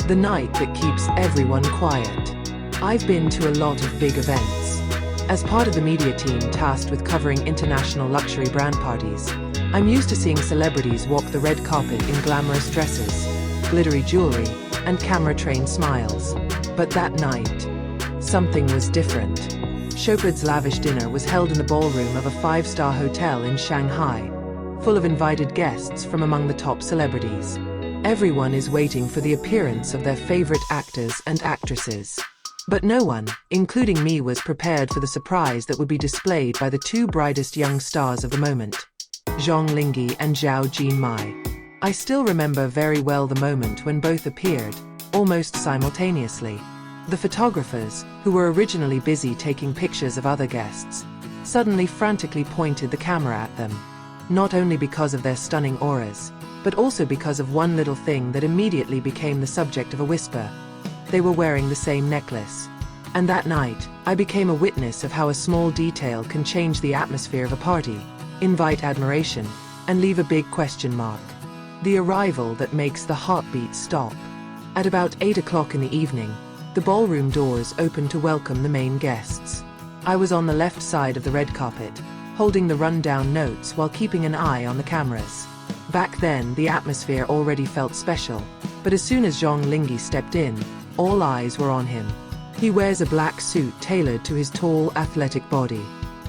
The night that keeps everyone quiet. I've been to a lot of big events. As part of the media team tasked with covering international luxury brand parties, I'm used to seeing celebrities walk the red carpet in glamorous dresses, glittery jewelry, and camera-trained smiles. But that night, something was different. Chopard's lavish dinner was held in the ballroom of a five-star hotel in Shanghai, full of invited guests from among the top celebrities. Everyone is waiting for the appearance of their favorite actors and actresses. But no one, including me, was prepared for the surprise that would be displayed by the two brightest young stars of the moment, Zhang Linghe and Zhao Jinmai. I still remember very well the moment when both appeared, almost simultaneously. The photographers, who were originally busy taking pictures of other guests, suddenly frantically pointed the camera at them, not only because of their stunning auras, but also because of one little thing that immediately became the subject of a whisper. They were wearing the same necklace. And that night, I became a witness of how a small detail can change the atmosphere of a party, invite admiration, and leave a big question mark. The arrival that makes the heartbeat stop. At about 8 o'clock in the evening, the ballroom doors opened to welcome the main guests. I was on the left side of the red carpet, holding the rundown notes while keeping an eye on the cameras. Back then, the atmosphere already felt special, but as soon as Zhang Linghe stepped in, all eyes were on him. He wears a black suit tailored to his tall, athletic body.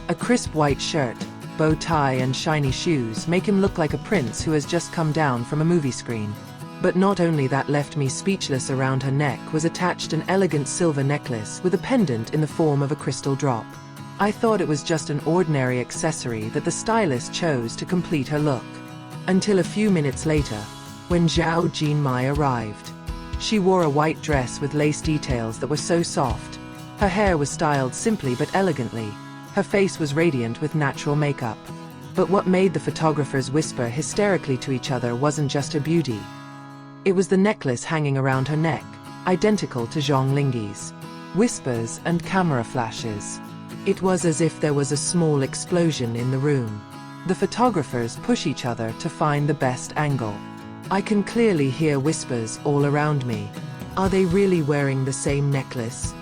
A crisp white shirt, bow tie and shiny shoes make him look like a prince who has just come down from a movie screen. But not only that left me speechless. Around her neck was attached an elegant silver necklace with a pendant in the form of a crystal drop. I thought it was just an ordinary accessory that the stylist chose to complete her look. Until a few minutes later, when Zhao Jinmai arrived. She wore a white dress with lace details that were so soft. Her hair was styled simply but elegantly. Her face was radiant with natural makeup. But what made the photographers whisper hysterically to each other wasn't just her beauty. It was the necklace hanging around her neck, identical to Zhang Linghe's. Whispers and camera flashes. It was as if there was a small explosion in the room. The photographers push each other to find the best angle. I can clearly hear whispers all around me. Are they really wearing the same necklace?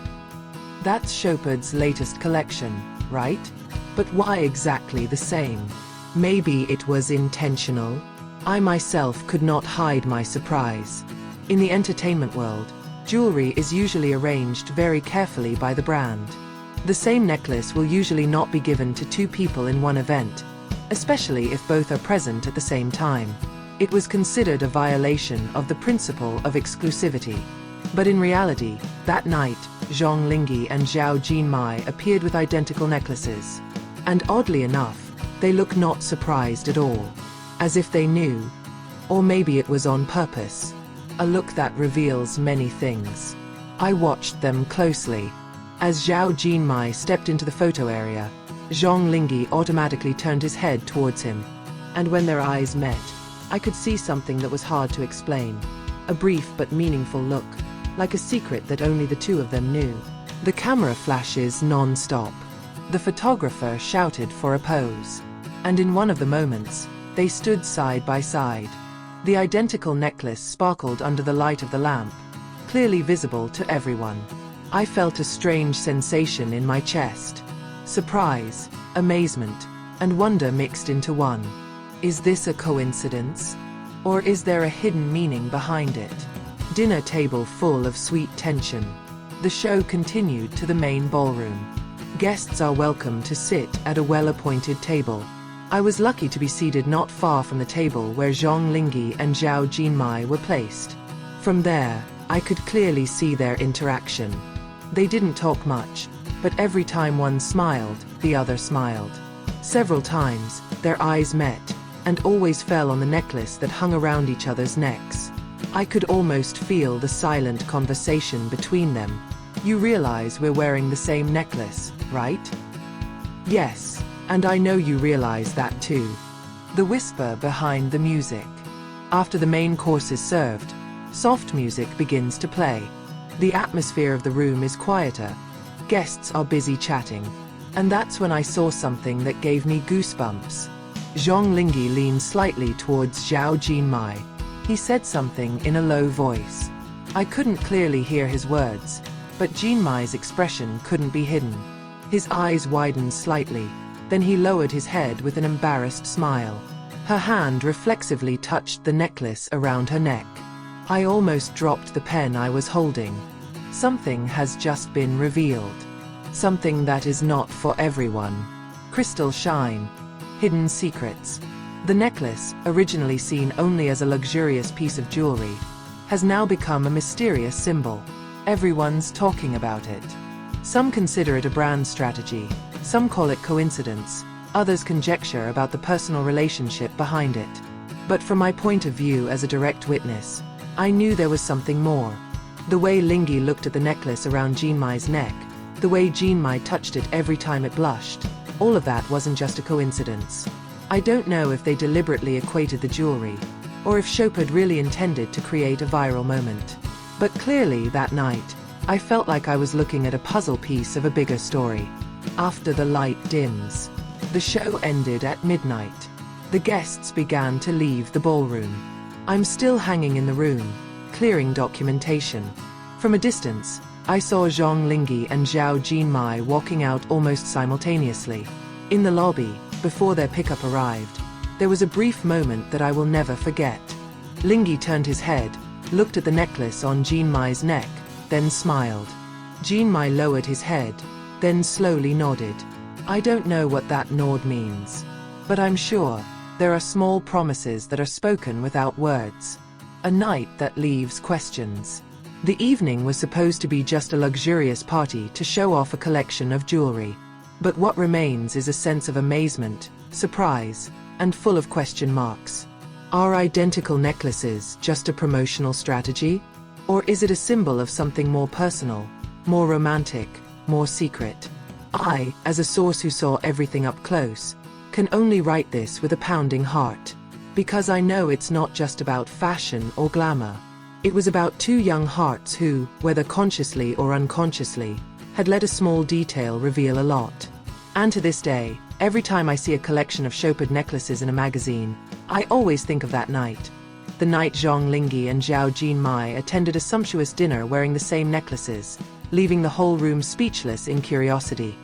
That's Chopard's latest collection, right? But why exactly the same? Maybe it was intentional? I myself could not hide my surprise. In the entertainment world, jewelry is usually arranged very carefully by the brand. The same necklace will usually not be given to two people in one event, especially if both are present at the same time. It was considered a violation of the principle of exclusivity. But in reality, that night, Zhang Linghe and Zhao Jinmai appeared with identical necklaces. And oddly enough, they look not surprised at all. As if they knew. Or maybe it was on purpose. A look that reveals many things. I watched them closely. As Zhao Jinmai stepped into the photo area, Zhang Linghe automatically turned his head towards him. And when their eyes met, I could see something that was hard to explain. A brief but meaningful look, like a secret that only the two of them knew. The camera flashes non-stop. The photographer shouted for a pose. And in one of the moments, they stood side by side. The identical necklace sparkled under the light of the lamp, clearly visible to everyone. I felt a strange sensation in my chest. Surprise, amazement, and wonder mixed into one. Is this a coincidence? Or is there a hidden meaning behind it? Dinner table full of sweet tension. The show continued to the main ballroom. Guests are welcome to sit at a well-appointed table. I was lucky to be seated not far from the table where Zhang Linghe and Zhao Jinmai were placed. From there, I could clearly see their interaction. They didn't talk much, but every time one smiled, the other smiled. Several times, their eyes met, and always fell on the necklace that hung around each other's necks. I could almost feel the silent conversation between them. You realize we're wearing the same necklace, right? Yes. And I know you realize that too. The whisper behind the music. After the main course is served, soft music begins to play. The atmosphere of the room is quieter. Guests are busy chatting. And that's when I saw something that gave me goosebumps. Zhang Linghe leaned slightly towards Zhao Jinmai. He said something in a low voice. I couldn't clearly hear his words, but Jinmai's expression couldn't be hidden. His eyes widened slightly, then he lowered his head with an embarrassed smile. Her hand reflexively touched the necklace around her neck. I almost dropped the pen I was holding. Something has just been revealed. Something that is not for everyone. Crystal shine. Hidden secrets. The necklace, originally seen only as a luxurious piece of jewelry, has now become a mysterious symbol. Everyone's talking about it. Some consider it a brand strategy, some call it coincidence, others conjecture about the personal relationship behind it. But from my point of view as a direct witness, I knew there was something more. The way Linghe looked at the necklace around Jinmai's neck, the way Jinmai touched it every time it blushed, all of that wasn't just a coincidence. I don't know if they deliberately equated the jewelry, or if Chopard really intended to create a viral moment. But clearly that night, I felt like I was looking at a puzzle piece of a bigger story. After the light dims, the show ended at midnight. The guests began to leave the ballroom. I'm still hanging in the room, clearing documentation. From a distance, I saw Zhang Linghe and Zhao Jinmai walking out almost simultaneously. In the lobby, before their pickup arrived, there was a brief moment that I will never forget. Linghe turned his head, looked at the necklace on Jinmai's neck, then smiled. Jinmai lowered his head, then slowly nodded. I don't know what that nod means, but I'm sure there are small promises that are spoken without words. A night that leaves questions. The evening was supposed to be just a luxurious party to show off a collection of jewelry. But what remains is a sense of amazement, surprise, and full of question marks. Are identical necklaces just a promotional strategy? Or is it a symbol of something more personal, more romantic, more secret? I, as a source who saw everything up close, can only write this with a pounding heart. Because I know it's not just about fashion or glamour. It was about two young hearts who, whether consciously or unconsciously, had let a small detail reveal a lot. And to this day, every time I see a collection of Chopard necklaces in a magazine, I always think of that night. The night Zhang Linghe and Zhao Jinmai attended a sumptuous dinner wearing the same necklaces, leaving the whole room speechless in curiosity.